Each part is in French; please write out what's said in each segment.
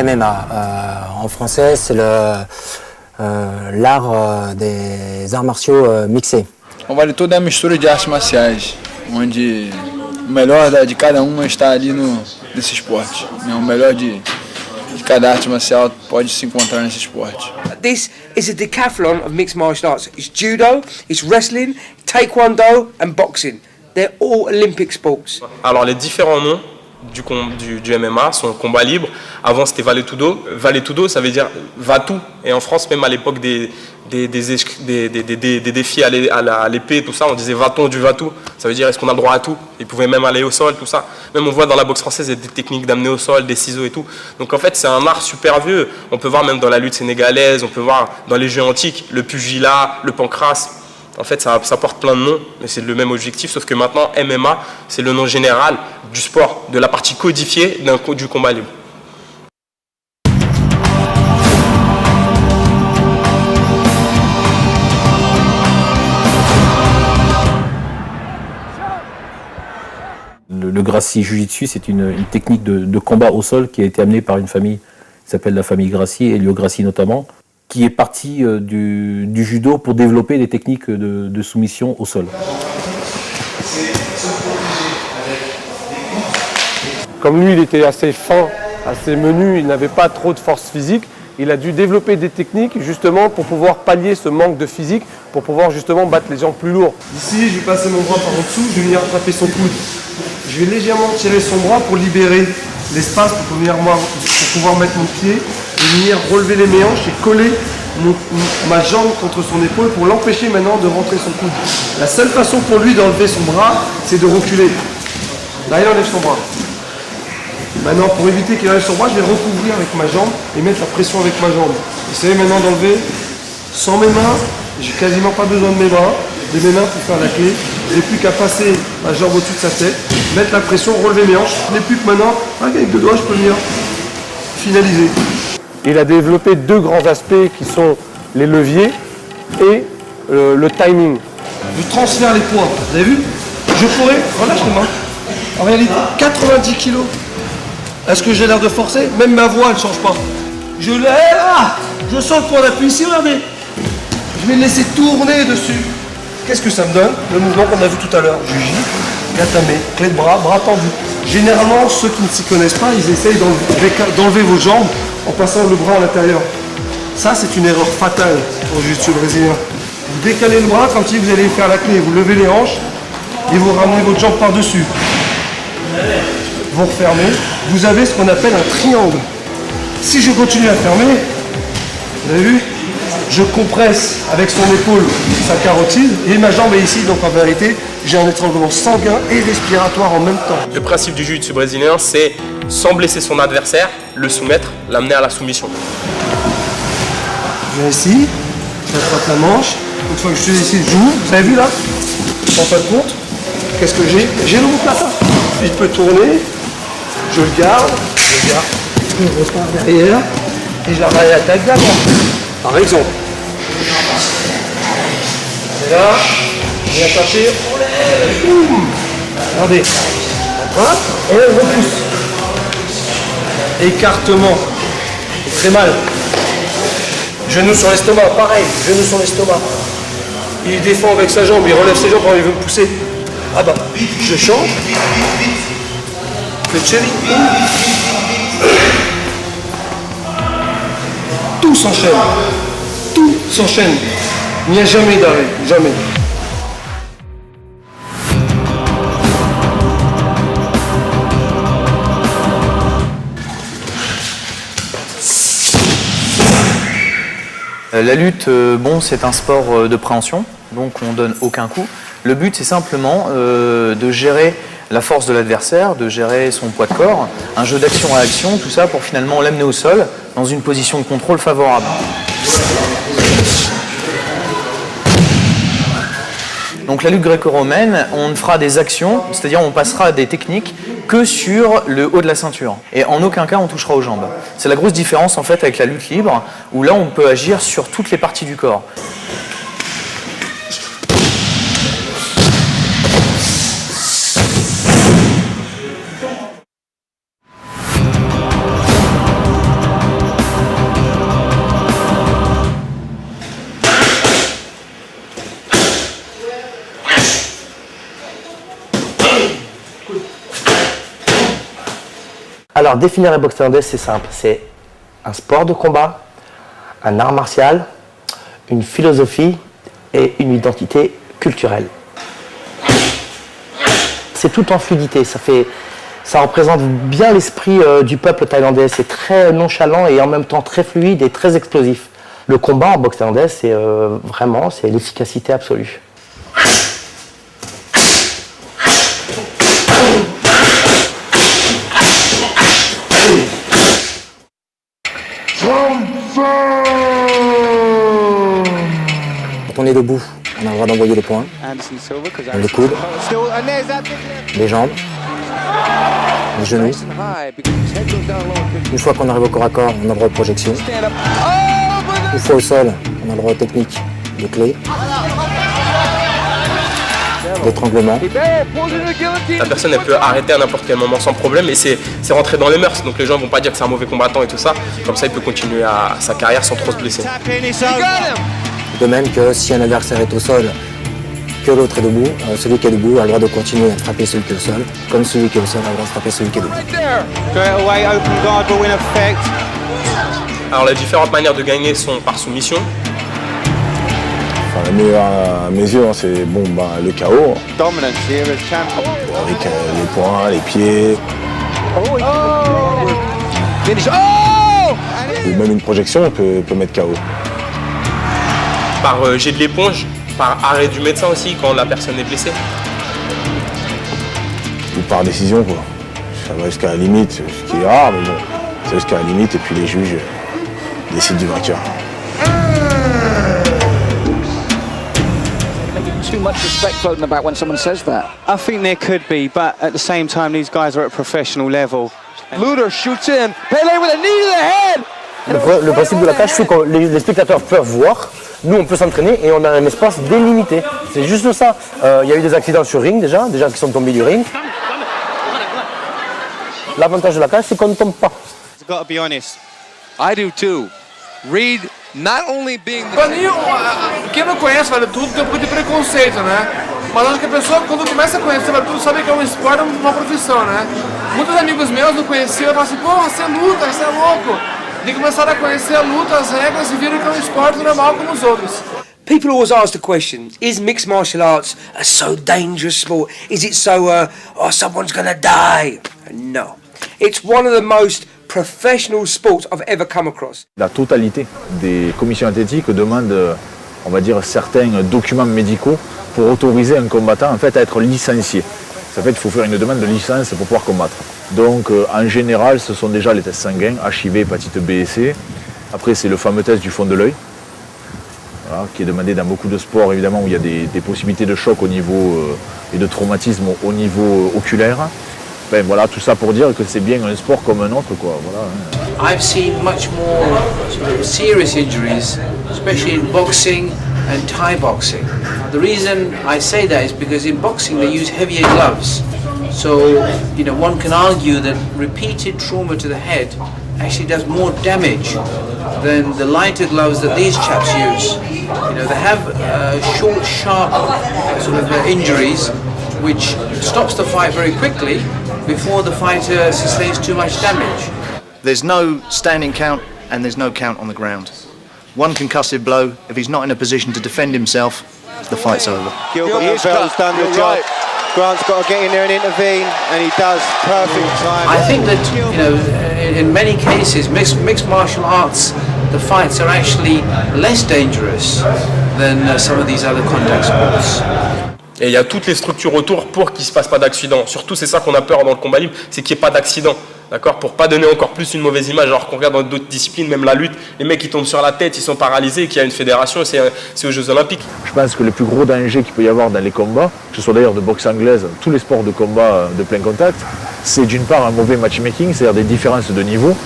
MMA. En français, c'est l'art des arts martiaux mixés. O Vale Tudo é uma mistura de artes marciais, onde o melhor de cada uma está ali nesse esporte. O melhor de cada arte marcial pode se encontrar nesse esporte. This is a decathlon of mixed martial arts. It's judo, it's wrestling, taekwondo and boxing. They're all Olympic sports. Alors les différents noms du MMA sont combat libre. Avant c'était Vale Tudo. Vale Tudo ça veut dire va tout. Et en France même à l'époque des défis à l'épée, tout ça, on disait va-t-on du va-tout. Ça veut dire est-ce qu'on a le droit à tout. Ils pouvaient même aller au sol, tout ça. Même on voit dans la boxe française il y a des techniques d'amener au sol, des ciseaux et tout. Donc en fait c'est un art super vieux. On peut voir même dans la lutte sénégalaise, on peut voir dans les jeux antiques, le pugilat, le pancrace. En fait, ça porte plein de noms, mais c'est le même objectif, sauf que maintenant, MMA, c'est le nom général du sport, de la partie codifiée du combat libre. Le Gracie Jiu-Jitsu, c'est une technique de combat au sol qui a été amenée par une famille qui s'appelle la famille Gracie, Elio Gracie notamment, qui est parti du judo pour développer des techniques de soumission au sol. Comme lui, il était assez fin, assez menu, il n'avait pas trop de force physique, il a dû développer des techniques justement pour pouvoir pallier ce manque de physique, pour pouvoir justement battre les gens plus lourds. Ici, je vais passer mon bras par en dessous, je vais venir attraper son coude. Je vais légèrement tirer son bras pour libérer l'espace, pour pouvoir mettre mon pied et venir relever les méhanches et coller ma jambe contre son épaule pour l'empêcher maintenant de rentrer son coude. La seule façon pour lui d'enlever son bras, c'est de reculer. Là, il enlève son bras. Maintenant, pour éviter qu'il enlève son bras, je vais recouvrir avec ma jambe et mettre la pression avec ma jambe. Essayez maintenant d'enlever sans mes mains. J'ai quasiment pas besoin de mes bras, de mes mains pour faire la clé. Je n'ai plus qu'à passer ma jambe au-dessus de sa tête, mettre la pression, relever mes hanches. Je n'ai plus que maintenant, avec deux doigts, je peux venir finaliser. Il a développé deux grands aspects qui sont les leviers et le timing. Je transfère les poids, vous avez vu? Je pourrais, relâche les mains, en réalité 90 kg. Est-ce que j'ai l'air de forcer? Même ma voix ne change pas. Je lève, je sens le point d'appui ici, regardez. Je vais le laisser tourner dessus. Qu'est-ce que ça me donne? Le mouvement qu'on a vu tout à l'heure. Je gifle, gatame, clé de bras, bras tendus. Généralement, ceux qui ne s'y connaissent pas, ils essayent d'enlever vos jambes en passant le bras à l'intérieur. Ça, c'est une erreur fatale au jiu-jitsu brésilien. Vous décalez le bras comme si vous allez faire la clé. Vous levez les hanches et vous ramenez votre jambe par-dessus. Vous refermez. Vous avez ce qu'on appelle un triangle. Si je continue à fermer, vous avez vu, je compresse avec son épaule sa carotide et ma jambe est ici. Donc en vérité, j'ai un étranglement sanguin et respiratoire en même temps. Le principe du jiu-jitsu brésilien, c'est sans blesser son adversaire, le soumettre, l'amener à la soumission. Je viens ici, j'attrape la manche. Une fois que je suis ici, j'ouvre. Vous avez vu là? En fin de compte, qu'est-ce que j'ai? J'ai le plata. Il peut tourner. Je le garde, je repars derrière et j'arrive à l'attaque d'avant. Par exemple. Et là, je viens chercher, on lève, boum. Regardez, attrape et elle repousse. Écartement, c'est très mal. Genou sur l'estomac, pareil, genou sur l'estomac. Il défend avec sa jambe, il relève ses jambes quand il veut me pousser. Ah bah, je change. Le cherry. Tout s'enchaîne. Tout s'enchaîne. Il n'y a jamais d'arrêt. Jamais. La lutte, bon, c'est un sport de préhension, donc on donne aucun coup. Le but, c'est simplement de gérer la force de l'adversaire, de gérer son poids de corps, un jeu d'action-réaction, tout ça pour finalement l'amener au sol dans une position de contrôle favorable. Donc la lutte gréco-romaine, on fera des actions, c'est-à-dire on passera des techniques que sur le haut de la ceinture. Et en aucun cas on touchera aux jambes. C'est la grosse différence en fait avec la lutte libre, où là on peut agir sur toutes les parties du corps. Alors, définir la boxe thaïlandaise, c'est simple. C'est un sport de combat, un art martial, une philosophie et une identité culturelle. C'est tout en fluidité. Ça représente bien l'esprit du peuple thaïlandais. C'est très nonchalant et en même temps très fluide et très explosif. Le combat en boxe thaïlandaise, c'est vraiment l'efficacité absolue. Quand on est debout, on a le droit d'envoyer les poings, les coudes, les jambes, les genoux. Une fois qu'on arrive au corps à corps, on a le droit de projection. Une fois au sol, on a le droit aux techniques de clé, d'étranglement. La personne elle peut arrêter à n'importe quel moment sans problème et c'est rentré dans les mœurs. Donc les gens vont pas dire que c'est un mauvais combattant et tout ça. Comme ça il peut continuer sa carrière sans trop se blesser. De même que si un adversaire est au sol, que l'autre est debout, celui qui est debout a le droit de continuer à frapper celui qui est au sol, comme celui qui est au sol a le droit de frapper celui qui est debout. Alors les différentes manières de gagner sont par soumission. Enfin, la meilleure à mes yeux, c'est le KO. Avec les poings, les pieds. Ou même une projection peut mettre KO. Par jet de l'éponge, par arrêt du médecin aussi quand la personne est blessée. Ou par décision, quoi. Ça va jusqu'à la limite, ce qui est rare, mais bon, c'est jusqu'à la limite et puis les juges décident du vainqueur. Too much respect floating about when someone says that. I think there could be, but at the same time, these guys are at a professional level. Luder shoots in. Pele with a knee to the head. Le principe de la cage fait que les spectateurs peuvent voir, nous on peut s'entraîner et on a un espace délimité. C'est juste ça. Il y a eu des accidents sur ring déjà, des gens qui sont tombés du ring. L'avantage de la cage, c'est qu'on ne tombe pas. I've got to be honest. I do too. Reed not only being the... Pra mim, quem não conhece Vale Tudo tem um pouco de preconceito, né? Mas acho que a pessoa, quando começa a conhecer Vale Tudo, sabe que é um esporte, uma profissão, né? Muitos amigos meus não conheciam e falaram assim, pô, você luta, você é louco. E começaram a conhecer a luta, as regras e viram que é um esporte normal como os outros. People always ask the question, is mixed martial arts a so dangerous sport? Is it so, someone's gonna die? No. It's one of the most professional sports I've ever come across. La totalité des commissions athlétiques demandent, on va dire, certains documents médicaux pour autoriser un combattant en fait, à être licencié. En fait, il faut faire une demande de licence pour pouvoir combattre. Donc, en général, ce sont déjà les tests sanguins, HIV, hépatite B et C. Après, c'est le fameux test du fond de l'œil, voilà, qui est demandé dans beaucoup de sports, évidemment, où il y a des possibilités de choc au niveau, et de traumatisme au niveau oculaire. Ben, voilà, tout ça pour dire que c'est bien un sport comme un autre, quoi. Voilà. I've seen much more sort of serious injuries, especially in boxing and Thai boxing. The reason I say that is because in boxing they use heavier gloves. So, one can argue that repeated trauma to the head actually does more damage than the lighter gloves that these chaps use. They have short, sharp sort of injuries, which stops the fight very quickly before the fighter sustains too much damage. There's no standing count and there's no count on the ground. One concussive blow, if he's not in a position to defend himself, the fight's over. Gilbert Bell's done the job. Grant's got to get in there and intervene, and he does. Perfect time. I think that, in many cases, mixed martial arts, the fights are actually less dangerous than some of these other contact sports. Et il y a toutes les structures autour pour qu'il ne se passe pas d'accident. Surtout, c'est ça qu'on a peur dans le combat libre, c'est qu'il n'y ait pas d'accident. D'accord, pour pas donner encore plus une mauvaise image, alors qu'on regarde dans d'autres disciplines, même la lutte, les mecs qui tombent sur la tête, ils sont paralysés, qu'il y a une fédération, c'est aux Jeux Olympiques. Je pense que le plus gros danger qu'il peut y avoir dans les combats, que ce soit d'ailleurs de boxe anglaise, tous les sports de combat de plein contact, c'est d'une part un mauvais matchmaking, c'est-à-dire des différences de niveau,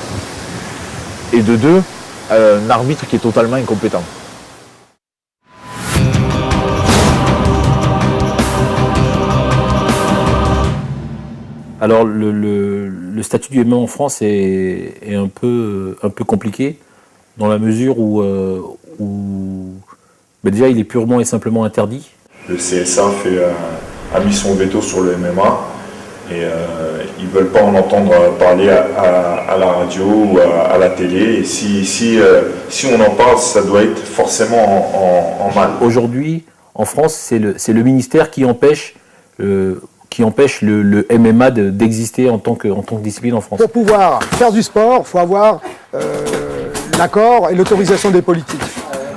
et de deux, un arbitre qui est totalement incompétent. Alors le statut du MMA en France est un peu compliqué dans la mesure où déjà il est purement et simplement interdit. Le CSA a mis son veto sur le MMA et ils ne veulent pas en entendre parler à la radio ou à la télé. Et si on en parle, ça doit être forcément en mal. Aujourd'hui, en France, c'est le ministère qui empêche le MMA d'exister en tant que discipline en France. Pour pouvoir faire du sport, il faut avoir l'accord et l'autorisation des politiques.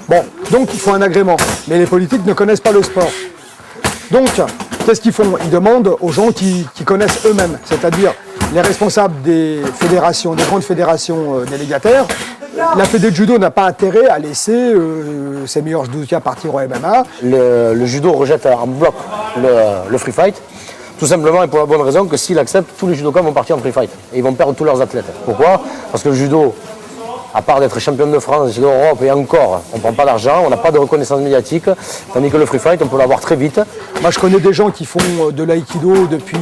Bon, donc il faut un agrément. Mais les politiques ne connaissent pas le sport. Donc, qu'est-ce qu'ils font? Ils demandent aux gens qui connaissent eux-mêmes, c'est-à-dire les responsables des fédérations, des grandes fédérations délégataires. La Fédé de judo n'a pas intérêt à laisser ses meilleurs judokas partir au MMA. Le judo rejette en bloc le free fight, tout simplement et pour la bonne raison que s'il accepte, tous les judokas vont partir en free fight et ils vont perdre tous leurs athlètes. Pourquoi? Parce que le judo, à part d'être champion de France, d'Europe et encore, on ne prend pas d'argent, on n'a pas de reconnaissance médiatique, tandis que le free fight, on peut l'avoir très vite. Moi, je connais des gens qui font de l'aïkido depuis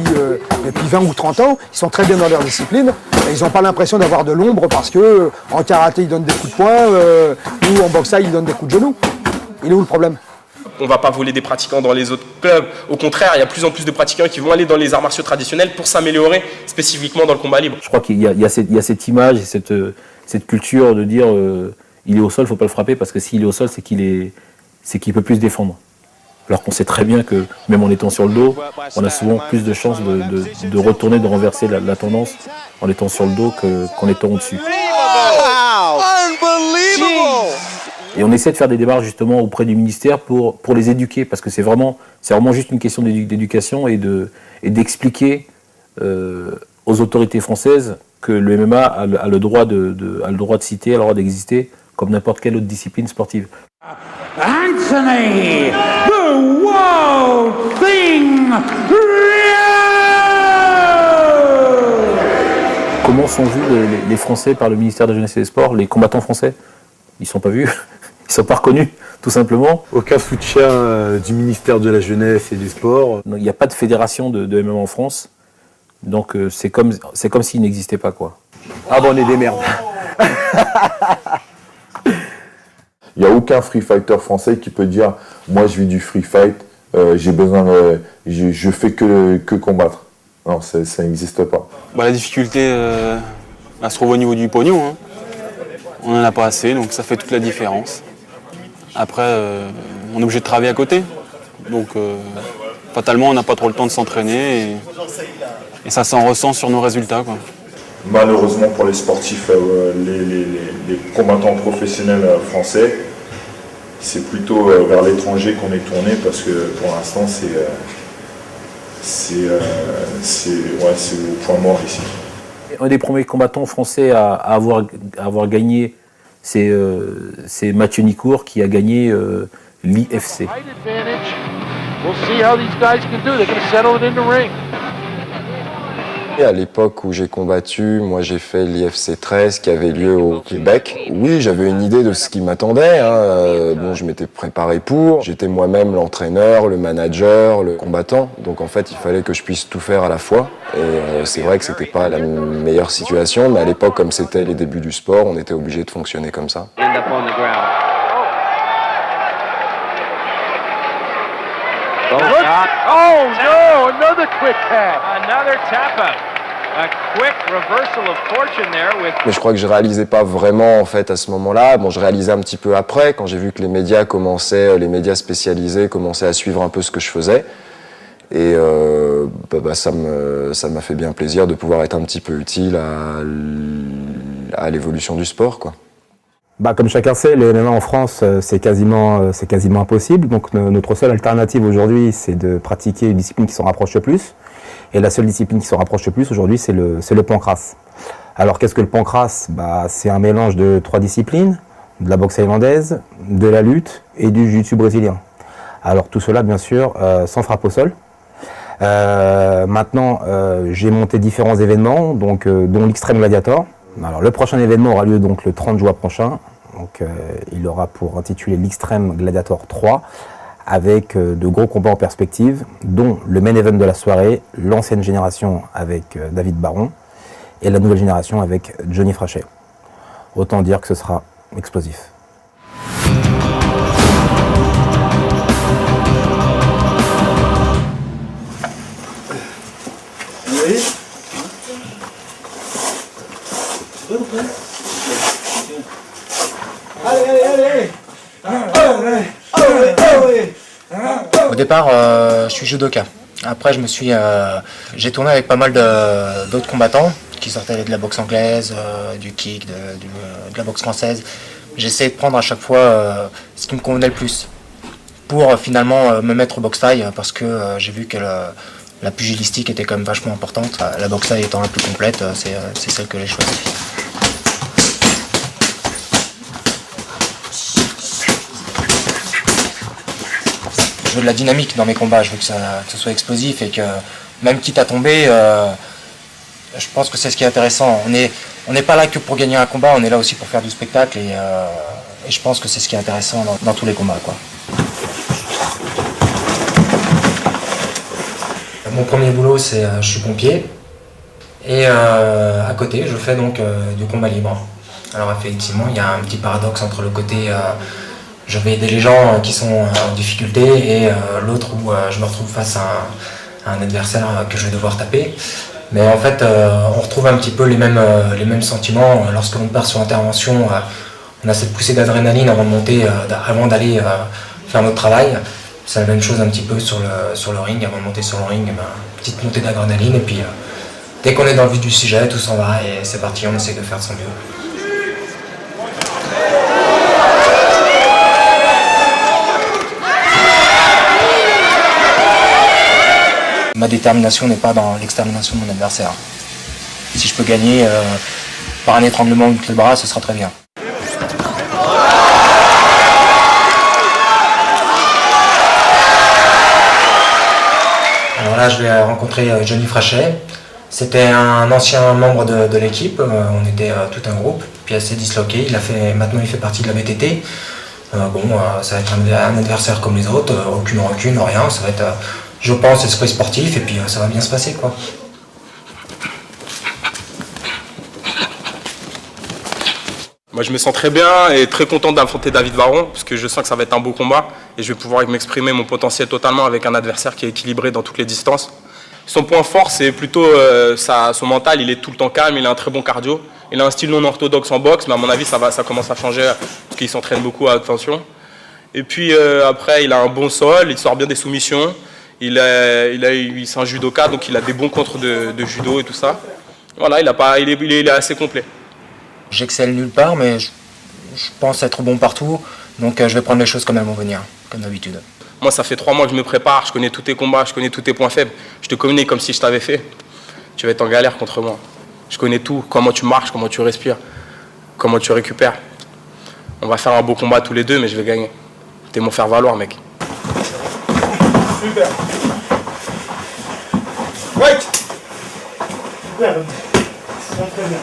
20 ou 30 ans, ils sont très bien dans leur discipline, et ils n'ont pas l'impression d'avoir de l'ombre parce que en karaté, ils donnent des coups de poing, ou en boxe, ils donnent des coups de genoux. Il est où le problème? On ne va pas voler des pratiquants dans les autres clubs. Au contraire, il y a de plus en plus de pratiquants qui vont aller dans les arts martiaux traditionnels pour s'améliorer spécifiquement dans le combat libre. Je crois qu'il y a cette image et cette culture de dire il est au sol, il ne faut pas le frapper parce que s'il est au sol, c'est qu'il peut plus se défendre. Alors qu'on sait très bien que même en étant sur le dos, on a souvent plus de chances de retourner, de renverser la tendance en étant sur le dos qu'en étant au-dessus. Et on essaie de faire des démarches justement auprès du ministère pour les éduquer parce que c'est vraiment juste une question d'éducation et d'expliquer aux autorités françaises que le MMA a le droit de citer, a le droit d'exister comme n'importe quelle autre discipline sportive. Anthony, the Wild Thing Rio! Comment sont vus les Français par le ministère de la Jeunesse et des Sports, les combattants français? Ils ne sont pas vus, ils ne sont pas reconnus, tout simplement. Aucun soutien du ministère de la Jeunesse et des Sports. Il n'y a pas de fédération de MMA en France, donc c'est comme s'il n'existait pas, quoi. Ah bon, on est des merdes. Il n'y a aucun free fighter français qui peut dire « Moi, je vis du free fight, j'ai besoin je fais que combattre ». Non, ça n'existe pas. La difficulté, elle se trouve au niveau du pognon. Hein. On n'en a pas assez, donc ça fait toute la différence. Après, on est obligé de travailler à côté. Donc, fatalement, on n'a pas trop le temps de s'entraîner et ça s'en ressent sur nos résultats, quoi. Malheureusement pour les sportifs, les combattants professionnels français, c'est plutôt vers l'étranger qu'on est tourné parce que pour l'instant c'est au point mort ici. Un des premiers combattants français à avoir gagné, c'est Mathieu Nicourt qui a gagné l'IFC. À l'époque où j'ai combattu, moi j'ai fait l'IFC 13 qui avait lieu au Québec. Oui, j'avais une idée de ce qui m'attendait. Bon, je m'étais préparé pour. J'étais moi-même l'entraîneur, le manager, le combattant. Donc en fait, il fallait que je puisse tout faire à la fois. Et c'est vrai que c'était pas la meilleure situation, mais à l'époque, comme c'était les débuts du sport, on était obligé de fonctionner comme ça. Oh no, another quick tap. Another tap-up. A quick reversal of fortune there with... Mais je crois que je réalisais pas vraiment en fait à ce moment-là. Bon, je réalisais un petit peu après quand j'ai vu que les médias spécialisés commençaient à suivre un peu ce que je faisais. Et ça m'a fait bien plaisir de pouvoir être un petit peu utile à l'évolution du sport, quoi. Comme chacun sait, le MMA en France, c'est quasiment impossible. Donc notre seule alternative aujourd'hui, c'est de pratiquer une discipline qui s'en rapproche le plus. Et la seule discipline qui s'en rapproche le plus aujourd'hui, c'est le pancrace. Alors qu'est-ce que le pancrace? C'est un mélange de 3 disciplines, de la boxe thaïlandaise, de la lutte et du jiu-jitsu brésilien. Alors tout cela, bien sûr, sans frappe au sol. Maintenant, j'ai monté différents événements, donc, dont l'Extreme Gladiator. Alors, le prochain événement aura lieu donc, le 30 juin prochain. Donc, il aura pour intituler l'Extreme Gladiator 3 avec de gros combats en perspective, dont le main event de la soirée, l'ancienne génération avec David Baron et la nouvelle génération avec Johnny Frachet. Autant dire que ce sera explosif. Au départ, je suis judoka. Après, j'ai tourné avec pas mal d'autres combattants qui sortaient de la boxe anglaise, du kick, de la boxe française. J'essayais de prendre à chaque fois ce qui me convenait le plus pour finalement me mettre au boxe thaï parce que j'ai vu que la pugilistique était quand même vachement importante. La boxe thaï étant la plus complète, c'est celle que j'ai choisie. Je veux de la dynamique dans mes combats, je veux que ce soit explosif et que même quitte à tomber, je pense que c'est ce qui est intéressant. On n'est pas là que pour gagner un combat, on est là aussi pour faire du spectacle et je pense que c'est ce qui est intéressant dans tous les combats, quoi. Mon premier boulot, c'est je suis pompier et à côté, je fais donc du combat libre. Alors effectivement, il y a un petit paradoxe entre le côté je vais aider les gens qui sont en difficulté et l'autre où je me retrouve face à un adversaire que je vais devoir taper. Mais en fait, on retrouve un petit peu les mêmes sentiments. Lorsque l'on part sur intervention, on a cette poussée d'adrénaline avant de monter, avant d'aller faire notre travail. C'est la même chose un petit peu sur le ring. Avant de monter sur le ring, petite montée d'adrénaline. Et puis, dès qu'on est dans le vif du sujet, tout s'en va et c'est parti, on essaie de faire de son mieux. Ma détermination n'est pas dans l'extermination de mon adversaire. Si je peux gagner par un étranglement avec le bras, ce sera très bien. Alors là, je vais rencontrer Johnny Frachet. C'était un ancien membre de l'équipe, on était tout un groupe, puis elle s'est disloquée, maintenant il fait partie de la BTT. Ça va être un adversaire comme les autres, aucune rancune, rien, ça va être... je pense, esprit sportif, et puis ça va bien se passer, quoi. Moi, je me sens très bien et très content d'affronter David Varron, parce que je sens que ça va être un beau combat, et je vais pouvoir m'exprimer mon potentiel totalement avec un adversaire qui est équilibré dans toutes les distances. Son point fort, c'est plutôt son mental, il est tout le temps calme, il a un très bon cardio, il a un style non orthodoxe en boxe, mais à mon avis, ça commence à changer, parce qu'il s'entraîne beaucoup à attention. Et puis après, il a un bon sol, il sort bien des soumissions. C'est un judoka, donc il a des bons contres de judo et tout ça. Voilà, il est assez complet. J'excelle nulle part, mais je pense être bon partout. Donc je vais prendre les choses comme elles vont venir, comme d'habitude. Moi, ça fait 3 mois que je me prépare, je connais tous tes combats, je connais tous tes points faibles. Je te connais comme si je t'avais fait. Tu vas être en galère contre moi. Je connais tout, comment tu marches, comment tu respires, comment tu récupères. On va faire un beau combat tous les deux, mais je vais gagner. T'es mon faire-valoir, mec. Super. Right. Super. Très bien.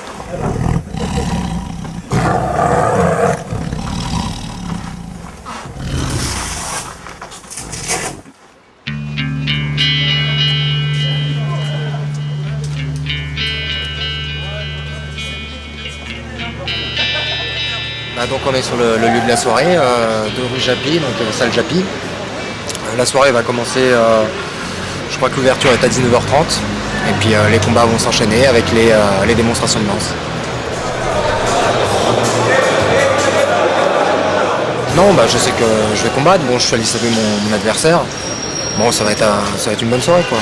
Donc on est sur le lieu de la soirée, de rue Japy, donc salle Japy. La soirée va commencer, je crois que l'ouverture est à 19h30 et puis les combats vont s'enchaîner avec les démonstrations de danse. Non, je sais que je vais combattre, bon, je suis allé saluer mon adversaire. Bon, ça va être une bonne soirée, quoi.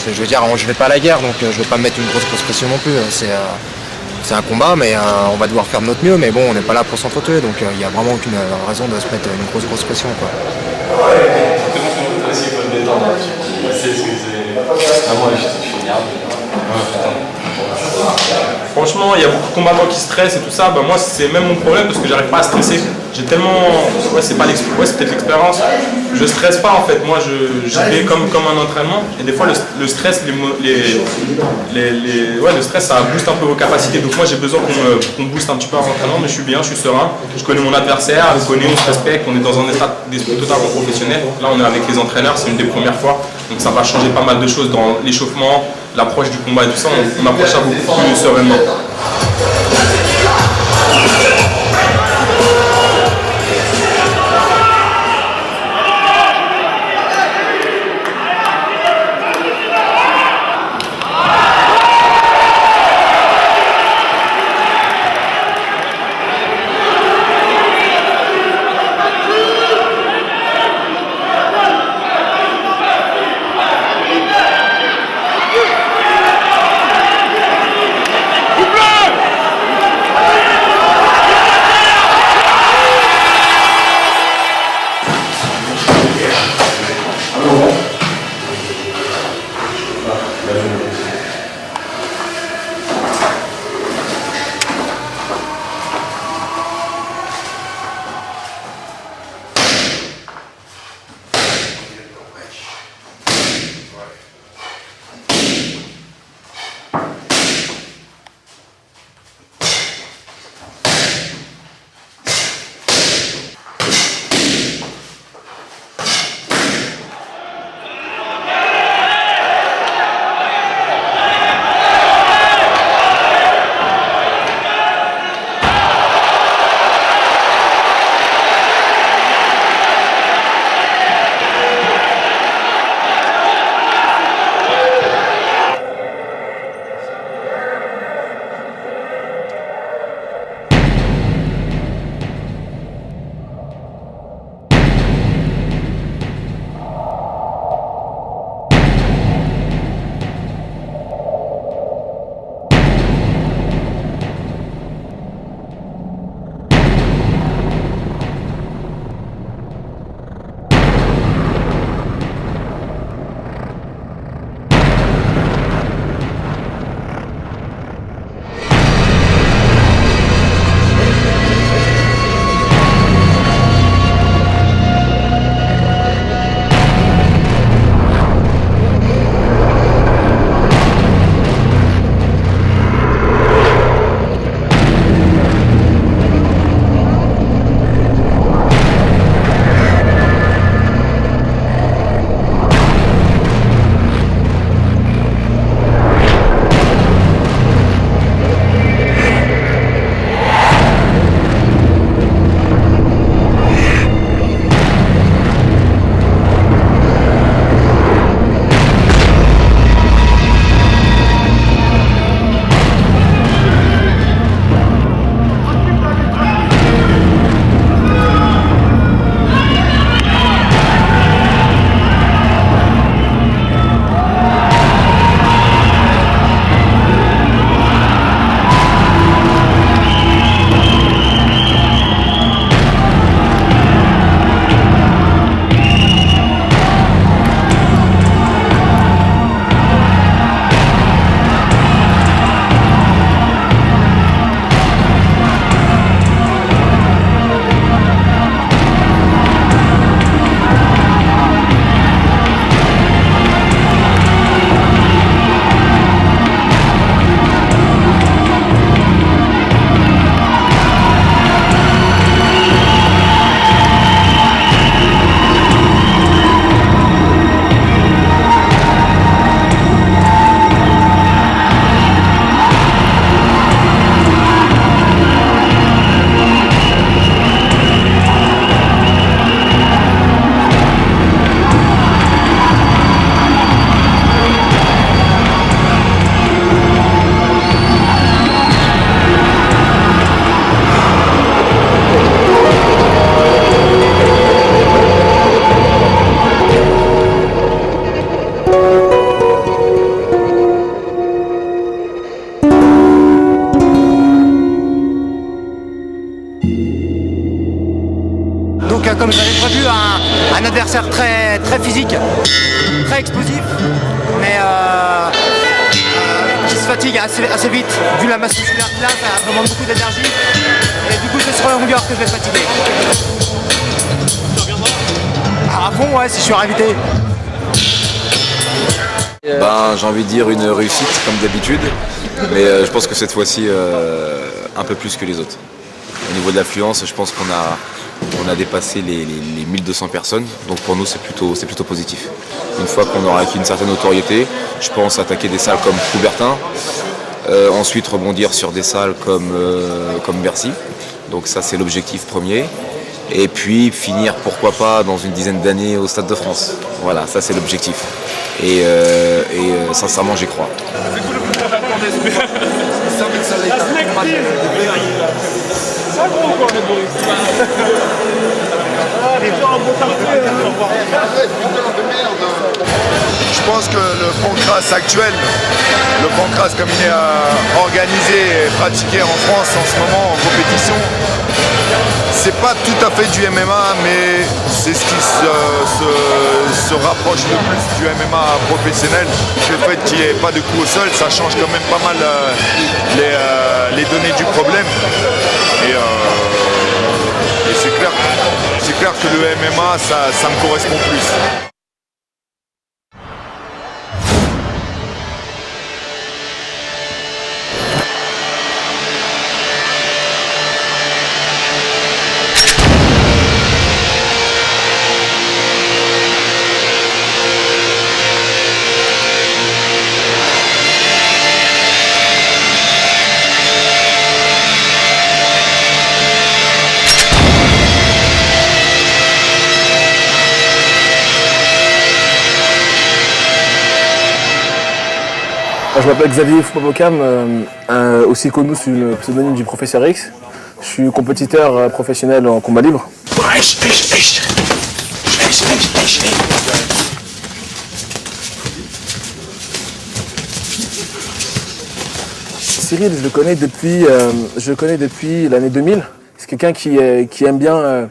Je veux dire, je vais pas à la guerre, donc je vais pas me mettre une grosse pression non plus. C'est un combat, mais on va devoir faire de notre mieux, mais bon, on n'est pas là pour s'entretuer, donc il n'y a vraiment aucune raison de se mettre une grosse pression, quoi. Franchement, il y a beaucoup de combattants qui stressent et tout ça. Moi, c'est même mon problème parce que j'arrive pas à stresser. J'ai tellement... c'est peut-être l'expérience. Je stresse pas en fait. Moi, je vais comme un entraînement. Et des fois, le stress, le stress, ça booste un peu vos capacités. Donc moi, j'ai besoin qu'on booste un petit peu en entraînement, mais je suis bien, je suis serein. Je connais mon adversaire, on se respecte, on est dans un état d'esprit totalement professionnel. Là, on est avec les entraîneurs, c'est une des premières fois. Donc ça va changer pas mal de choses dans l'échauffement, l'approche du combat et tout ça. On approche ça beaucoup plus sereinement. comme j'avais prévu, un adversaire très physique, très explosif, mais qui se fatigue assez vite. Vu la masse musculaire qu'il a, ça demande beaucoup d'énergie. Et du coup, c'est sur la longueur que je vais fatiguer. À fond, ouais, si je suis invité. Ben, j'ai envie de dire une réussite comme d'habitude, mais je pense que cette fois-ci un peu plus que les autres. Au niveau de l'affluence, je pense qu'on a dépassé les 1200 personnes, donc pour nous c'est plutôt positif. Une fois qu'on aura acquis une certaine notoriété, je pense attaquer des salles comme Coubertin, ensuite rebondir sur des salles comme Bercy, donc ça c'est l'objectif premier. Et puis finir, pourquoi pas, dans une dizaine d'années au Stade de France. Voilà, ça c'est l'objectif. Et sincèrement, j'y crois. Je pense que le pancras actuel, le pancras comme il est organisé et pratiqué en France en ce moment en compétition, c'est pas tout à fait du MMA, mais c'est ce qui se rapproche le plus du MMA professionnel. Le fait qu'il n'y ait pas de coup au sol, ça change quand même pas mal les données du problème. Et c'est clair que le MMA, ça me correspond plus. Je m'appelle Xavier Foubabokam, aussi connu sous le pseudonyme du Professeur X. Je suis compétiteur professionnel en combat libre. Cyril, je le connais depuis l'année 2000. C'est quelqu'un qui aime bien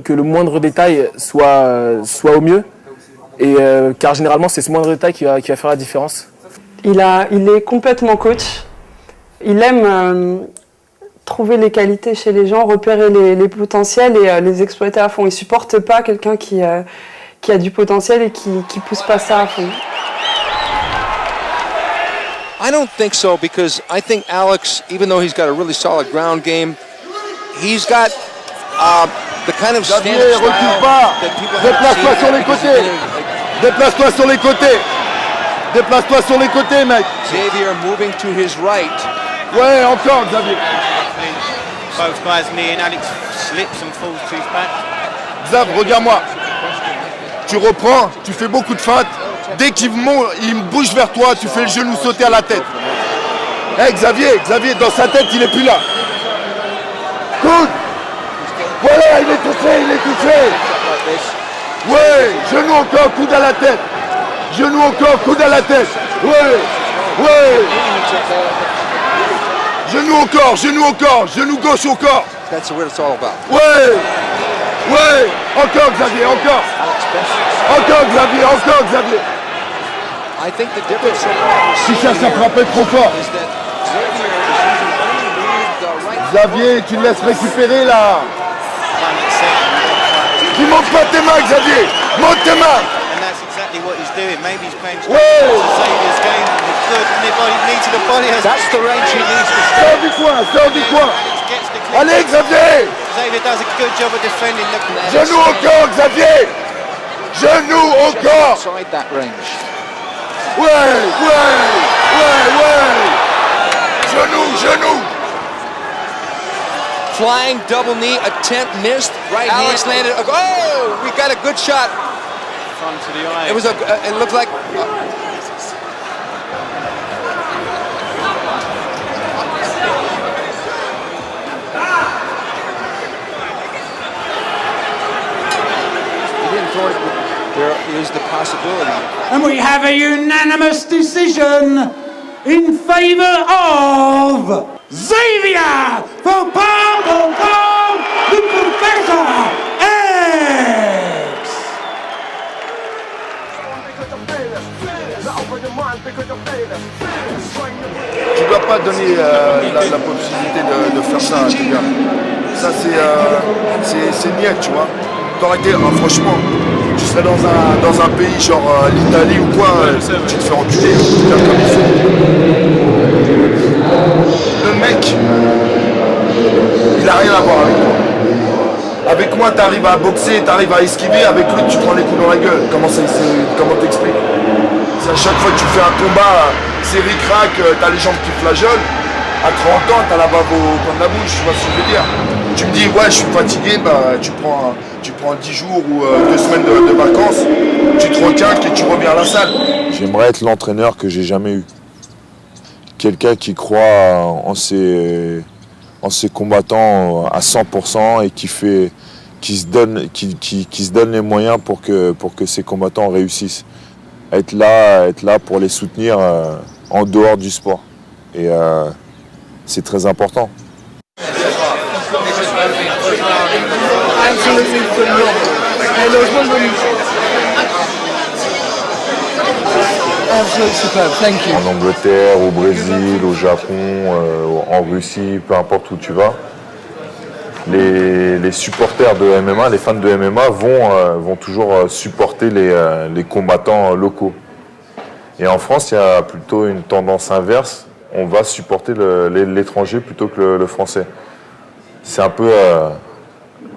que le moindre détail soit au mieux. Et car généralement, c'est ce moindre détail qui va faire la différence. Il est complètement coach. Il aime trouver les qualités chez les gens, repérer les potentiels et les exploiter à fond. Il ne supporte pas quelqu'un qui a du potentiel et qui ne pousse pas ça à fond. I don't think so, because I think Alex, even though he's got a really solid ground game, he's got the kind of Xavier, recule pas. Déplace-toi sur les côtés. Déplace-toi sur les côtés. Déplace-toi sur les côtés, mec. Xavier moving to his right. Ouais, encore, Xavier. Both guys near, and Alex slips and falls to his back. Xav, regarde-moi. Tu reprends, tu fais beaucoup de feintes. Dès qu'il me bouge vers toi, tu fais le genou sauter à la tête. Hey, Xavier, dans sa tête, il n'est plus là. Coude. Voilà, il est touché. Ouais, genou encore, coude à la tête. Genou encore, coude à la tête. Ouais. Genou encore, genou gauche encore. That's what it's all about. Ouais, encore Xavier, encore. Encore Xavier. I think the difference Tu cherches à frapper trop fort. Xavier, tu le laisses récupérer là. Tu montes pas tes mains, Xavier. Monte tes mains. And that's exactly what he's doing. Maybe he's playing Ouais. Xavier's game. It's good. And he needs the body. That's the range he needs to Sors du coin. Allez, Xavier. Xavier does a good job of defending. Genou encore, Xavier. Genou encore. Outside that range. Ouais. Genou. Flying double knee attempt missed. Right Alex hand. Landed. Oh, we got a good shot. Front to the eye. It was it looked like. He didn't throw it. There is the possibility. And we have a unanimous decision in favour of Xavier Foubabokam, the Professor X. Tu dois pas donner la possibilité de faire ça, les gars. Ça, c'est niette, tu vois. T'aurais été, franchement, tu serais dans un pays genre l'Italie ou quoi, tu te fais enculer, bien comme il faut. Le mec, il a rien à voir avec toi. Avec moi, t'arrives à boxer, t'arrives à esquiver, avec lui, tu prends les coups dans la gueule. Comment t'expliques? C'est à chaque fois que tu fais un combat, c'est ric-rac, t'as les jambes qui flageolent. À 30 ans, t'as la bave au coin de la bouche, tu vois ce que je veux dire. Tu me dis, ouais, je suis fatigué, bah, tu prends 10 jours ou 2 semaines de vacances, tu te requinques et tu reviens à la salle. J'aimerais être l'entraîneur que j'ai jamais eu. Quelqu'un qui croit en ses combattants à 100% et qui se donne les moyens pour que ses combattants réussissent. Être là pour les soutenir en dehors du sport. Et c'est très important. En Angleterre, au Brésil, au Japon, en Russie, peu importe où tu vas, les supporters de MMA, les fans de MMA vont toujours supporter les combattants locaux. Et en France, il y a plutôt une tendance inverse. On va supporter l'étranger plutôt que le français. C'est un peu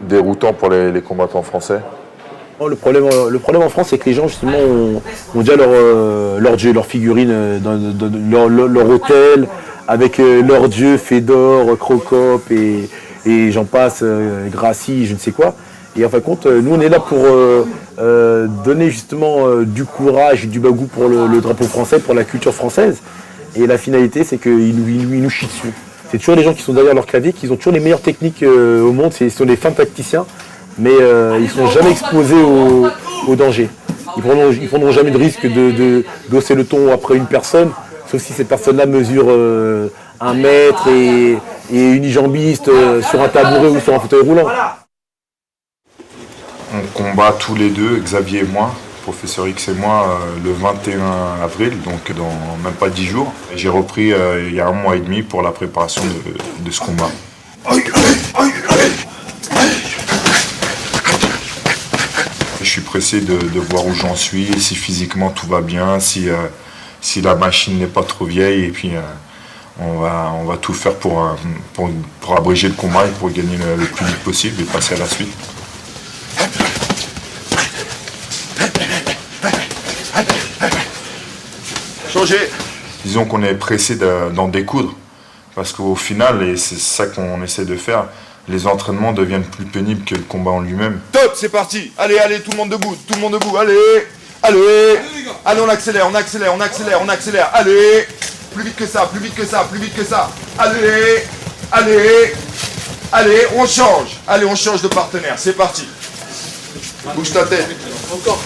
déroutant pour les combattants français. Le problème en France, c'est que les gens justement ont déjà leur dieu, leur figurine dans leur hôtel, avec leur dieu, Fedor, Crocop et j'en passe, Gracie, je ne sais quoi. Et en fin de compte, nous on est là pour donner justement du courage et du bagou pour le drapeau français, pour la culture française. Et la finalité, c'est qu'ils nous chient dessus. C'est toujours les gens qui sont derrière leur clavier, qui ont toujours les meilleures techniques au monde. Ce sont des fins tacticiens, mais ils ne sont jamais exposés au danger. Ils prendront jamais de risque d'hausser le ton après une personne, sauf si cette personne-là mesure 1 mètre et unijambiste sur un tabouret ou sur un fauteuil roulant. On combat tous les deux, Xavier et moi, Professeur X et moi, le 21 avril, donc dans même pas 10 jours. J'ai repris il y a 1 mois et demi pour la préparation de ce combat. Je suis pressé de voir où j'en suis, si physiquement tout va bien, si la machine n'est pas trop vieille, et puis on va tout faire pour abréger le combat et pour gagner le plus vite possible et passer à la suite. Changer. Disons qu'on est pressé d'en découdre, parce qu'au final, et c'est ça qu'on essaie de faire, les entraînements deviennent plus pénibles que le combat en lui-même. Top, c'est parti. Allez, allez, tout le monde debout, allez, allez, allez, on accélère, on accélère, on accélère, on accélère, allez, plus vite que ça, plus vite que ça, plus vite que ça, allez, allez, allez, on change de partenaire, c'est parti. Bouge ta tête. Encore.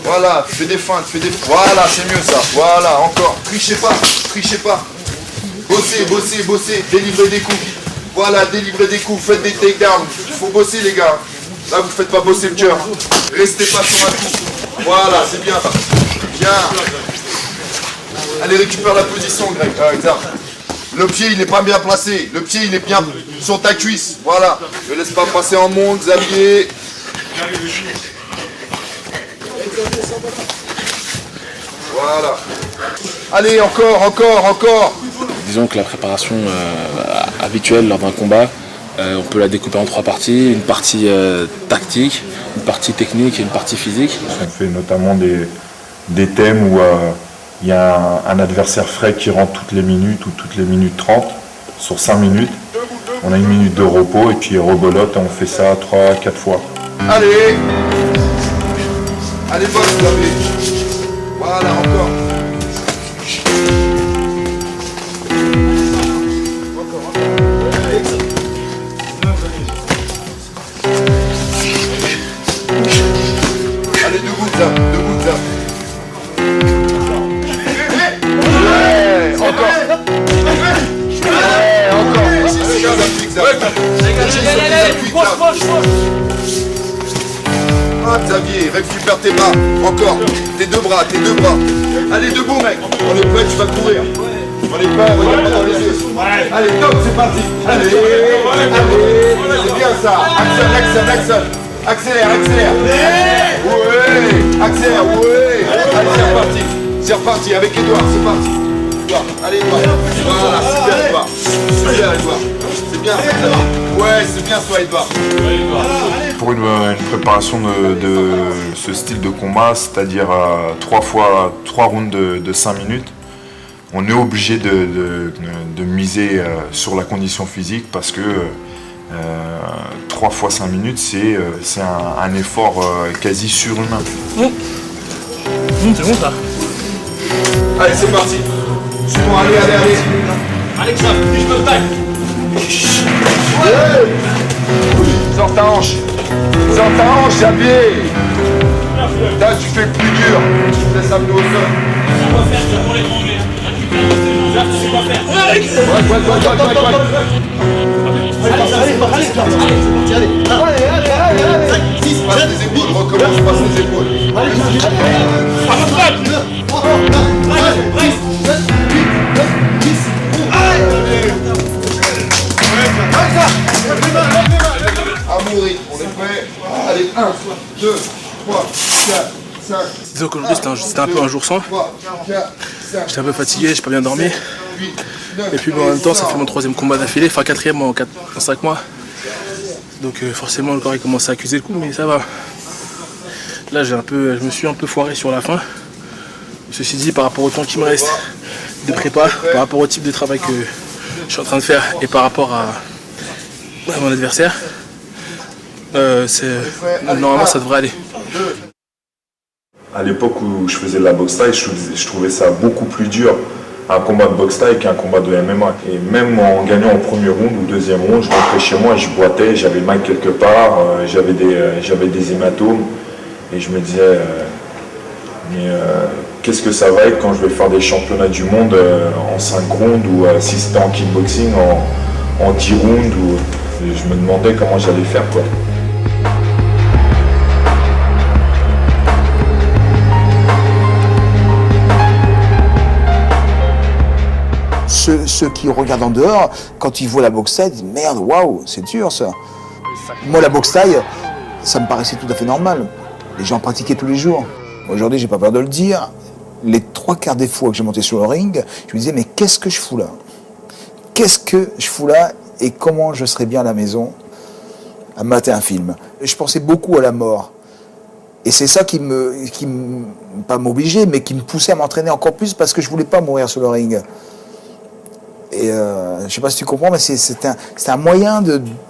Voilà, fais des feintes, Voilà, c'est mieux ça. Voilà, encore. Trichez pas. Bossez, délivrez des coups. Voilà, délivrez des coups, faites des takedowns. Il faut bosser les gars. Là, vous faites pas bosser le cœur. Restez pas sur un coup. Voilà, c'est bien. Bien. Allez, récupère la position, Greg. Le pied, il n'est pas bien placé. Le pied, il est bien sur ta cuisse. Voilà. Ne laisse pas passer en monde, Xavier. Voilà. Allez, encore. Disons que la préparation habituelle lors d'un combat, on peut la découper en 3 parties. Une partie tactique, une partie technique et une partie physique. On fait notamment des thèmes où il y a un adversaire frais qui rentre toutes les minutes ou toutes les minutes 30 sur 5 minutes. On a 1 minute de repos et puis rebelote, on fait ça 3-4 fois. Allez, boss, Xavier. Voilà, encore. Allez, debout, ça. Ouais, encore. Ah, Xavier, récupère tes bras. Encore. Tes deux bras. Allez, debout, mec. On est prêt, tu vas courir. On est prêt, regarde pas dans les yeux. Allez, top, c'est parti. Allez. C'est bien ça. Accélère. Accélère. Ouais. Accélère, ouais. Allez, c'est reparti. Avec Edouard, c'est parti. Edouard, allez, Edouard. Voilà, c'est bien, Edouard. C'est bien, ouais, c'est bien, toi, Edouard. Pour une préparation de ce style de combat, c'est-à-dire 3 rounds de 5 minutes, on est obligé de miser sur la condition physique parce que 3 fois 5 minutes, c'est un effort quasi surhumain. C'est bon ça. Allez, c'est parti. Suivant, allez. Alexa, fiche le tac. Sors ta hanche, Xavier. Là, tu fais le plus dur. Tu laisses amener au sol. On va faire ça pour l'étrangler. Là, tu sais quoi faire. Ouais. Allez. Passe les épaules, recommence, passe les épaules. Amoury, on est prêt. Allez, 1, 2, 3, 4, 5. Disons qu'aujourd'hui c'était un peu un jour sans. J'étais un peu fatigué, j'ai pas bien dormi. Et puis en même temps ça fait mon 3e combat d'affilée, enfin 4e en 5 mois. Donc forcément le corps il commence à accuser le coup, mais ça va. Là je me suis un peu foiré sur la fin. Ceci dit, par rapport au temps qui me reste de prépa, par rapport au type de travail que je suis en train de faire et par rapport à mon adversaire, normalement ça devrait aller. À l'époque où je faisais de la boxe thaï, je trouvais ça beaucoup plus dur, un combat de boxe thaï qu'un combat de MMA. Et même en gagnant au premier round ou deuxième round, je rentrais chez moi, je boitais, j'avais mal quelque part, j'avais des hématomes. Et je me disais, qu'est-ce que ça va être quand je vais faire des championnats du monde en 5 rounds ou si c'était en kickboxing en 10 rounds. Je me demandais comment j'allais faire, quoi. Ceux qui regardent en dehors, quand ils voient la boxe thaï, ils disent merde, waouh, c'est dur ça. Moi, la boxe thaï, ça me paraissait tout à fait normal. Les gens pratiquaient tous les jours. Aujourd'hui, j'ai pas peur de le dire. Les 3/4 des fois que j'ai monté sur le ring, je me disais mais qu'est-ce que je fous là? Qu'est-ce que je fous là et comment je serais bien à la maison à mater un film? Je pensais beaucoup à la mort. Et c'est ça qui pas m'obligeait, mais qui me poussait à m'entraîner encore plus parce que je voulais pas mourir sur le ring. Et je sais pas si tu comprends, mais c'est un moyen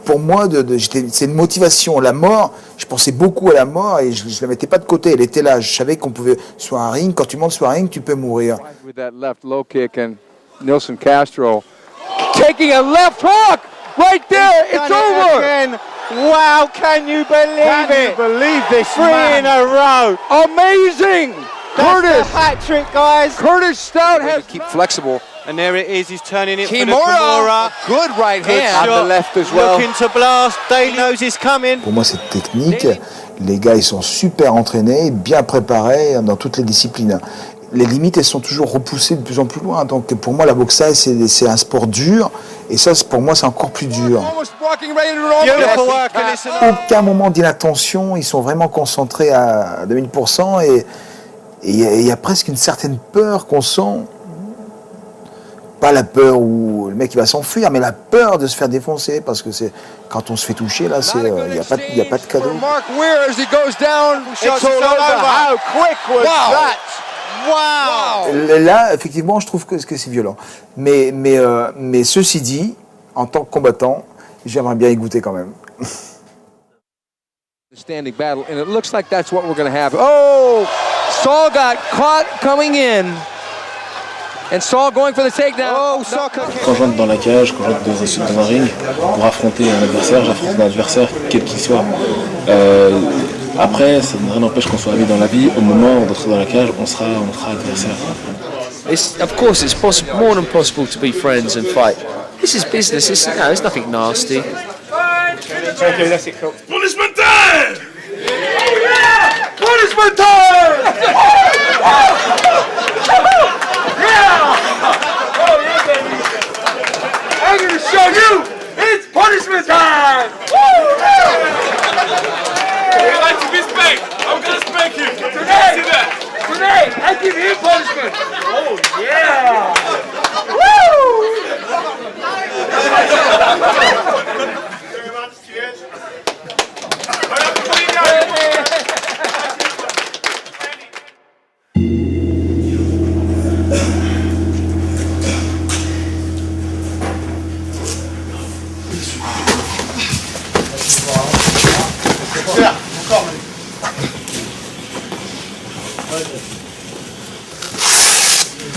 pour moi c'est une motivation. La mort, je pensais beaucoup à la mort et je la mettais pas de côté. Elle était là. Je savais qu'on pouvait sur un ring. Quand tu montes sur un ring, tu peux mourir. With that left low kick and Nelson Castro taking a left hook right there. It's over. Again. Wow, can you believe it? Can you believe this? 3 in a row. Amazing. Curtis, hat trick, guys. Curtis Stout has keep flexible. And there it is, he's turning it Kimura. for the Kimura. Good right hand. Shot. On the left as well. Looking to blast. Daly knows he's coming. Pour moi, cette technique, les gars, ils sont super entraînés, bien préparés dans toutes les disciplines. Les limites, elles sont toujours repoussées de plus en plus loin. Donc pour moi, la boxe thaï, c'est un sport dur. Et ça, pour moi, c'est encore plus dur. Aucun moment d'inattention, ils sont vraiment concentrés à 2000%. Et il y a presque une certaine peur qu'on sent. Pas la peur où le mec il va s'enfuir, mais la peur de se faire défoncer, parce que c'est quand on se fait toucher là, il y a pas de cadeau. Mark Weir as he goes down. It's all over. How quick was that? Wow. Là, effectivement, je trouve que c'est violent. Mais ceci dit, en tant que combattant, j'aimerais bien y goûter quand même. Standing battle, and it looks like that's what we're going to have. Oh, Saul got caught coming in. And Saul going for the takedown. Oh, quand j'entre dans la cage, quand j'entre dans un ring, pour affronter un adversaire, j'affronte un adversaire quel qu'il soit. Après, ça rien n'empêche qu'on soit amis dans la vie. Au moment où on entre dans la cage, on sera adversaire. Of course, it's more than possible to be friends and fight. This is business. There's nothing nasty. Punishment time! Punishment time! I'm gonna show you it's punishment time! You'd like to be spanked? I'm gonna spank you. Today, I give him punishment. Oh yeah!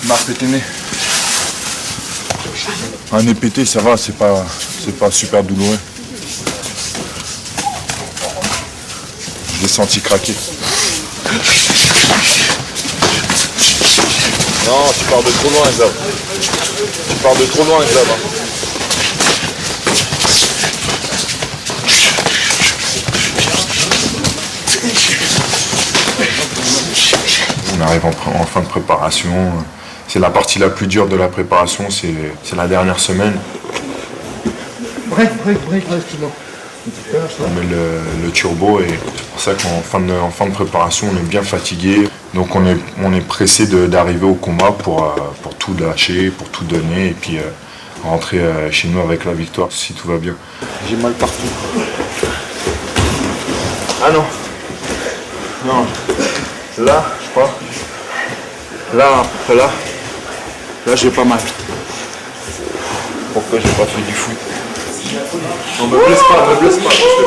Marc pété. Un nez pété, ça va, c'est pas super douloureux. Je l'ai senti craquer. Non, tu pars de trop loin, Xav. Tu pars de trop loin, Xav. On arrive en fin de préparation. C'est la partie la plus dure de la préparation, c'est la dernière semaine. Break, excuse-moi. On met le turbo et c'est pour ça qu'en fin de préparation, on est bien fatigué. Donc on est pressé d'arriver au combat pour tout lâcher, pour tout donner et puis rentrer chez nous avec la victoire si tout va bien. J'ai mal partout. Ah non. Non. Là, je crois. Là, à peu près là. Là, j'ai pas mal. Pourquoi j'ai pas fait du foot? Non, me blesse pas, je vais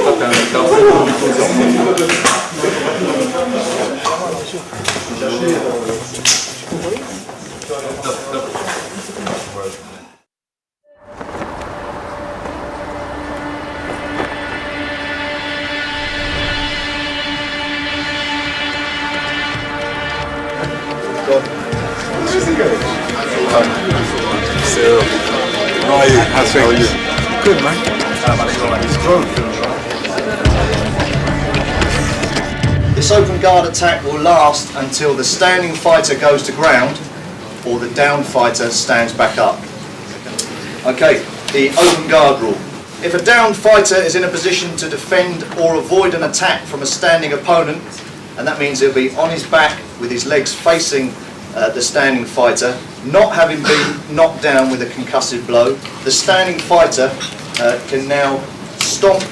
pas faire un How are you? How are you? Good, man. This open guard attack will last until the standing fighter goes to ground or the downed fighter stands back up. Okay, the open guard rule. If a downed fighter is in a position to defend or avoid an attack from a standing opponent, and that means he'll be on his back with his legs facing the standing fighter, not having been knocked down with a concussive blow, the standing fighter can now stomp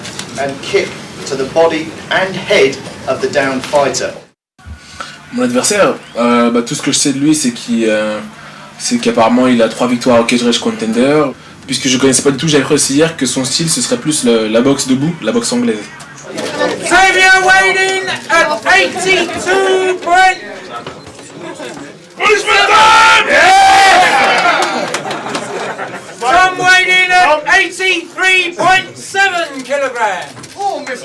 and kick to the body and head of the downed fighter. Mon adversaire, tout ce que je sais de lui, c'est qu'apparemment il a 3 victoires au Cage Rage Contender. Puisque je connaissais pas du tout, j'avais cru aussi hier que son style ce serait plus la boxe debout, la boxe anglaise. Xavier waiting at 82 points. Tom waiting at 83.7 kilograms. Oh, Mr.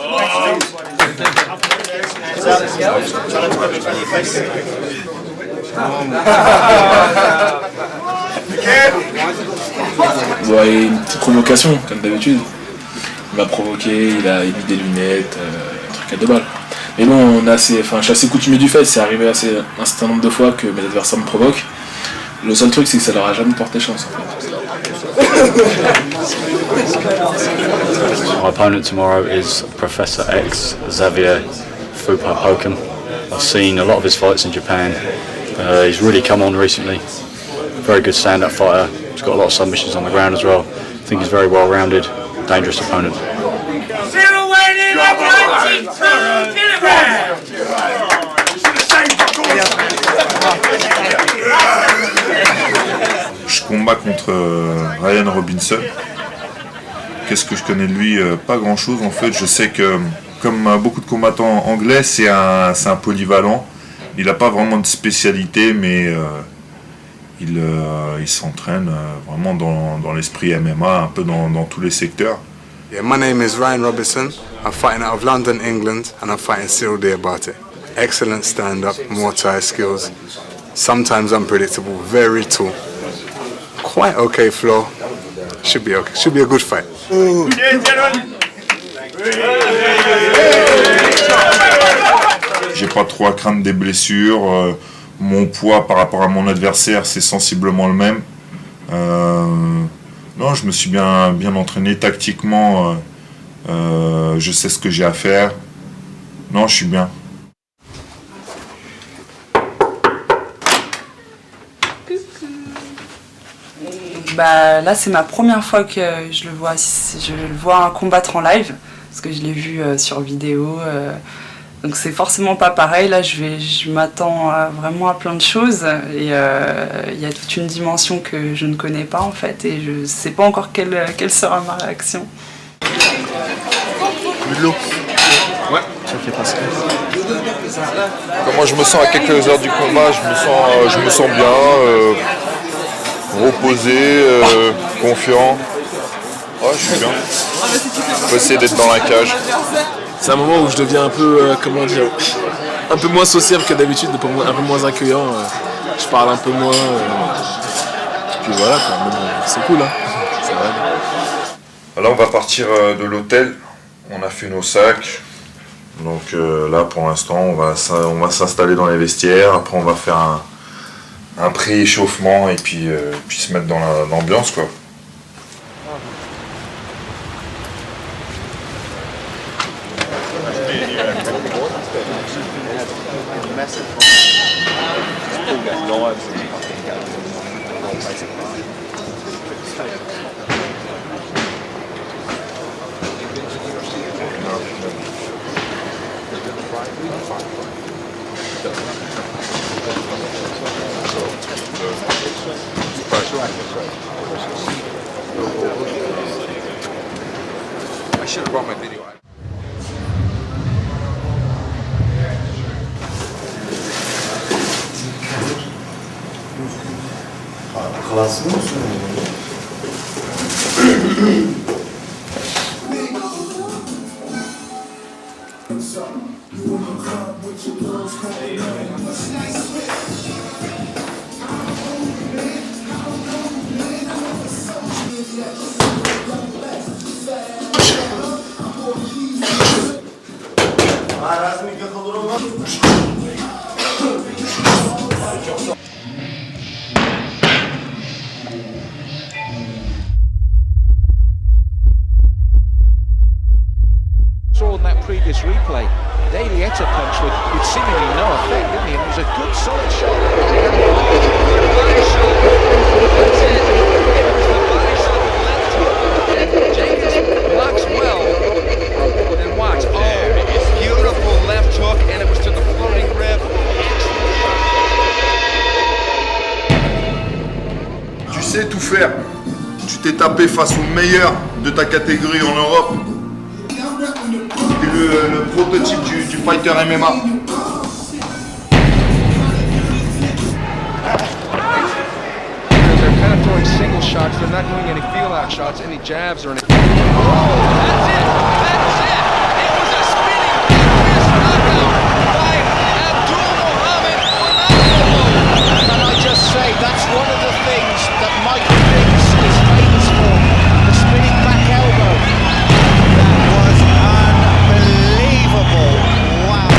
Ouais, une petite provocation, comme d'habitude. Il m'a provoqué, il a mis des lunettes, un truc à 2 balles. Mais bon, je suis assez coutumier du fait, c'est arrivé un certain nombre de fois que mes adversaires me provoquent. Le seul truc, c'est que ça leur a jamais porté chance, en fait. Our opponent tomorrow is Professor X, Xavier Fupapoken. I've seen a lot of his fights in Japan. He's really come on recently. Very good stand-up fighter. He's got a lot of submissions on the ground as well. I think he's very well-rounded, dangerous opponent. Zero weighting at 92 kilograms. Je combats contre Ryan Robinson. Qu'est-ce que je connais de lui? Pas grand-chose en fait. Je sais que, comme beaucoup de combattants anglais, c'est un polyvalent. Il n'a pas vraiment de spécialité, mais il s'entraîne vraiment dans l'esprit MMA, un peu dans tous les secteurs. Yeah, my name is Ryan Robinson. I'm fighting out of London, England, and I'm fighting Cyril Diabate. Excellent stand-up, Muay Thai skills. Sometimes unpredictable, very tall. Quite okay floor. Should be okay. Should be a good fight. J'ai pas trop à craindre des blessures. Mon poids par rapport à mon adversaire, c'est sensiblement le même. Non, je me suis bien entraîné tactiquement. Je sais ce que j'ai à faire. Non, je suis bien. Là, c'est ma première fois que je le vois combattre en live, parce que je l'ai vu sur vidéo. Donc c'est forcément pas pareil. Là, je m'attends vraiment à plein de choses. Et il y a toute une dimension que je ne connais pas, en fait. Et je sais pas encore quelle sera ma réaction. De l'eau. Ouais. Ça fait passer. Comment je me sens à quelques heures du combat, je me sens bien. Reposé, confiant. Ouais, je suis bien. On peut essayer d'être dans la cage. C'est un moment où je deviens un peu, un peu moins sociable que d'habitude, un peu moins accueillant. Je parle un peu moins. Puis voilà, c'est cool, hein. C'est vrai. Là, on va partir de l'hôtel. On a fait nos sacs. Donc là, pour l'instant, on va s'installer dans les vestiaires. Après, on va faire un pré-échauffement et puis se mettre dans l'ambiance, quoi. I should have brought my video. Saw in that previous replay, Daly ate a punch with seemingly no effect, didn't he? It was a good solid shot. Jacobs blocks well, but then watch. Oh, it's beautiful left hook, and it was to the floating rib. Tu sais tout faire. Tu t'es tapé face au meilleur de ta catégorie en Europe. T'es le prototype du fighter MMA. They're kind of throwing single shots. They're not doing any feel-out shots, any jabs or anything. That's it! That's it! It was a spinning kick knockout by Abdul Muhammad Phenomenal. Can I just say, that's one of the things that Michael Biggs is famous for, the spinning back elbow. That was unbelievable. Wow.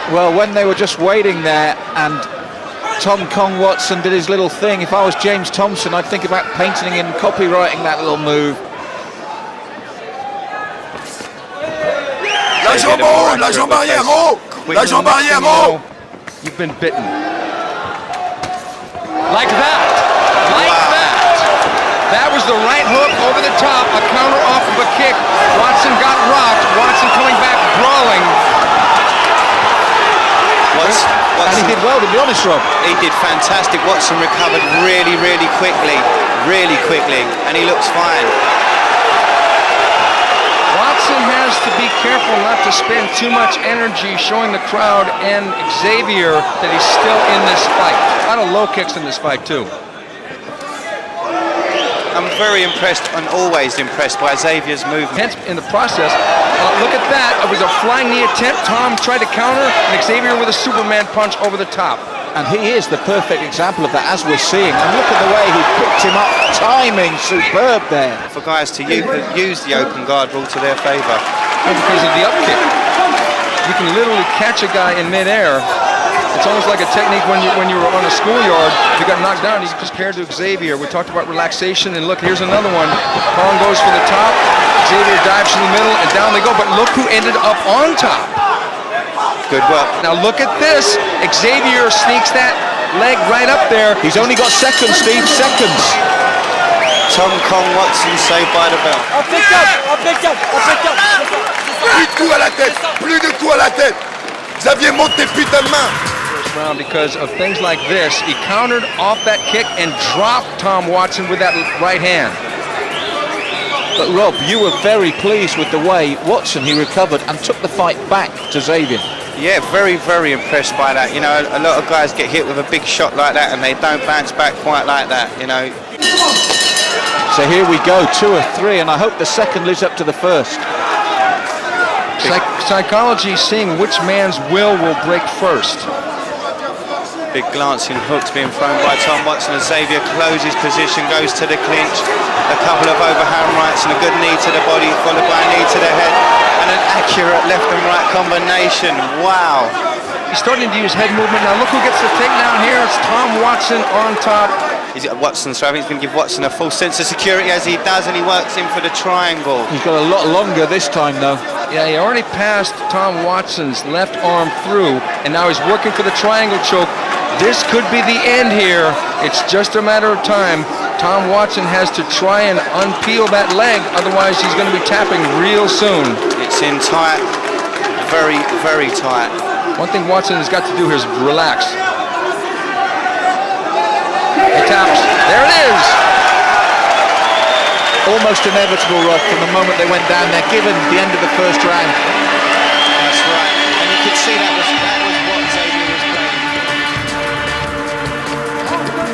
Well, when they were just waiting there and Tom Kong Watson did his little thing, if I was James Thompson, I'd think about painting and copywriting that little move. La jambe en haut, la jambe arrière en haut, la jambe arrière en haut. You've been bitten. Like that, like that. That was the right hook over the top, a counter off of a kick. Watson got rocked, Watson coming back brawling. And he did well, to be honest, Rob. He did fantastic. Watson recovered really quickly, and he looks fine. Watson has to be careful not to spend too much energy showing the crowd and Xavier that he's still in this fight. A lot of low kicks in this fight, too. I'm very impressed and always impressed by Xavier's movement. In the process, look at that. It was a flying knee attempt. Tom tried to counter, and Xavier with a Superman punch over the top. And he is the perfect example of that, as we're seeing. And look at the way he picked him up. Timing superb there. For guys to use the open guard rule to their favour. And because of the up kick. You can literally catch a guy in midair It's almost like a technique when you were on a schoolyard. If you got knocked down, he's compared to Xavier. We talked about relaxation, and look, here's another one. Kong goes for the top. Xavier dives in the middle, and down they go. But look who ended up on top. Good work. Now look at this. Xavier sneaks that leg right up there. He's only got seconds, Steve, seconds. Tom Kong Watson saved by the bell. Plus de coups à la tête, plus de coups à la tête. Xavier, monte tes putains de mains. First round, because of things like this, he countered off that kick and dropped Tom Watson with that right hand. But Rob, you were very pleased with the way Watson, he recovered and took the fight back to Xavier. Yeah, very, very impressed by that. You know, a lot of guys get hit with a big shot like that and they don't bounce back quite like that, you know. So here we go, 2 of 3, and I hope the second lives up to the first. Psychology seeing which man's will break first. Big glancing hooks being thrown by Tom Watson as Xavier closes position, goes to the clinch. A couple of overhand rights and a good knee to the body, followed by a knee to the head. And an accurate left and right combination. Wow. He's starting to use head movement. Now look who gets the takedown here. It's Tom Watson on top. He's got Watson, so I think he's going to give Watson a full sense of security as he does, and he works in for the triangle. He's got a lot longer this time, though. Yeah, he already passed Tom Watson's left arm through, and now he's working for the triangle choke. This could be the end here. It's just a matter of time. Tom Watson has to try and unpeel that leg, otherwise he's going to be tapping real soon. It's in tight, very, very tight. One thing Watson has got to do here is relax. He taps. There it is. Almost inevitable, Rod, from the moment they went down there, given the end of the first round. That's right. And you could see that was what Xavier was playing.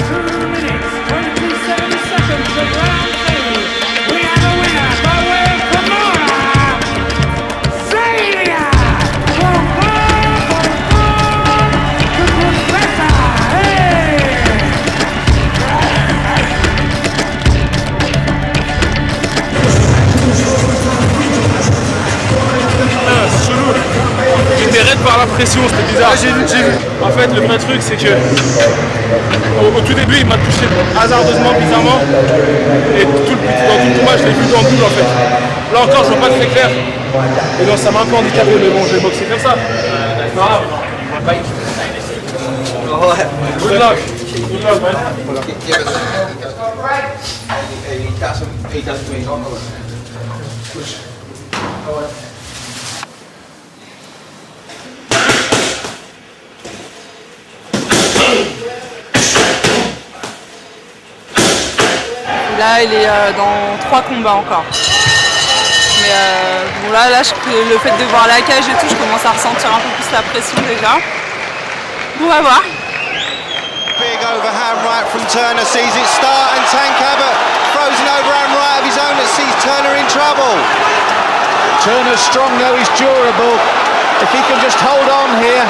2 minutes, 27 seconds of round 2. We have a winner by way of Pomona. Xavier J'étais raide par la pression, c'était bizarre. J'ai vu. En fait, le vrai truc, c'est que au tout début, il m'a touché hasardeusement, bizarrement. Et dans tout le combat, je l'ai vu dans le double en fait. Là encore, je vois pas très clair. Et donc, ça m'a un peu handicapé, mais bon, je vais boxer comme ça. C'est pas grave. Good luck. Good luck, man. Là, il est dans 3 combats encore. Mais bon, là, le fait de voir la cage et tout, je commence à ressentir un peu plus la pression déjà. On va voir. Big overhand right from Turner, sees it start, and Tank Abbott throws an overhand right of his own that sees Turner in trouble. Turner's strong though, he's durable. If he can just hold on here.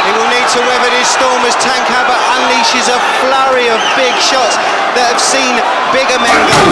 He will need to weather this storm as Tank Abbott unleashes a flurry of big shots that have seen bigger men go.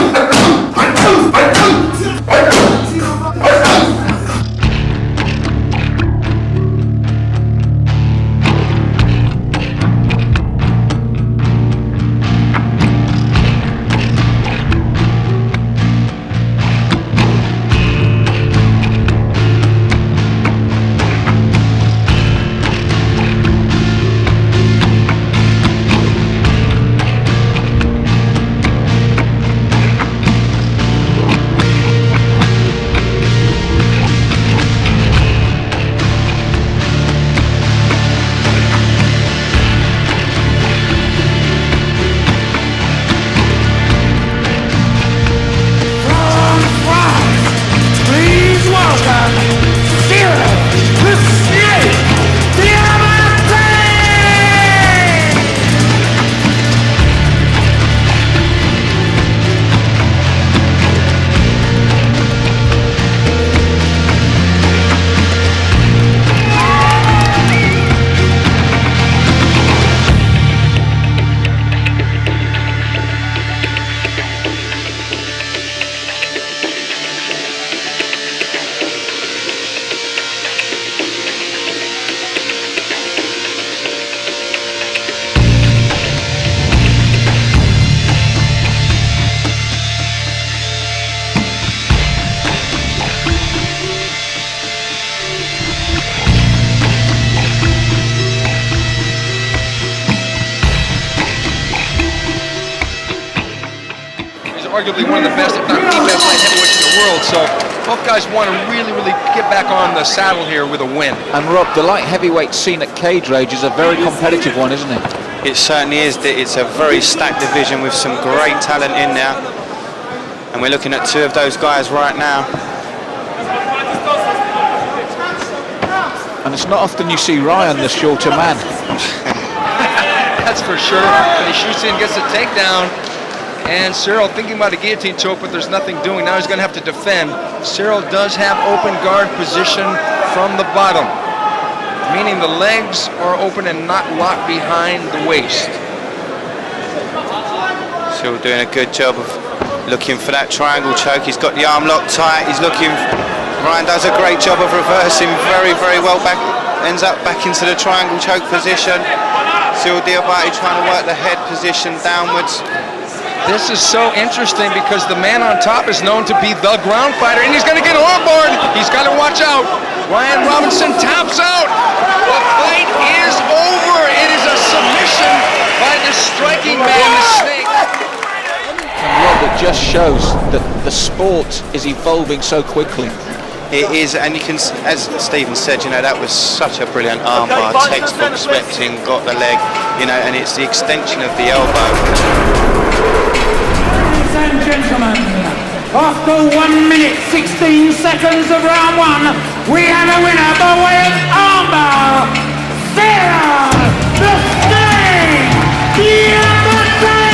arguably one of the best, if not the best light heavyweights in the world. So both guys want to really get back on the saddle here with a win. And Rob, the light heavyweight scene at Cage Rage is a very competitive one, isn't it? It certainly is. It's a very stacked division with some great talent in there. And we're looking at two of those guys right now. And it's not often you see Ryan the shorter man. That's for sure. And he shoots in, gets a takedown. And Cyril thinking about a guillotine choke, but there's nothing doing. Now he's going to have to defend. Cyril does have open guard position from the bottom, meaning the legs are open and not locked behind the waist. Cyril doing a good job of looking for that triangle choke. He's got the arm locked tight. He's looking. Ryan does a great job of reversing very well back. Ends up back into the triangle choke position. Cyril Diabate trying to work the head position downwards. This is so interesting because the man on top is known to be the ground fighter, and he's going to get on board. He's got to watch out. Ryan Robinson taps out. The fight is over. It is a submission by the striking man, the Snake. And Rob, it just shows that the sport is evolving so quickly. It is, and you can, as Stephen said, you know, that was such a brilliant armbar, textbook specting, got the leg, you know, and it's the extension of the elbow. Ladies and gentlemen, after 1 minute 16 seconds of round one, we have a winner by way of armbar, Cyril the Snake Diabate!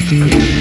Thank you.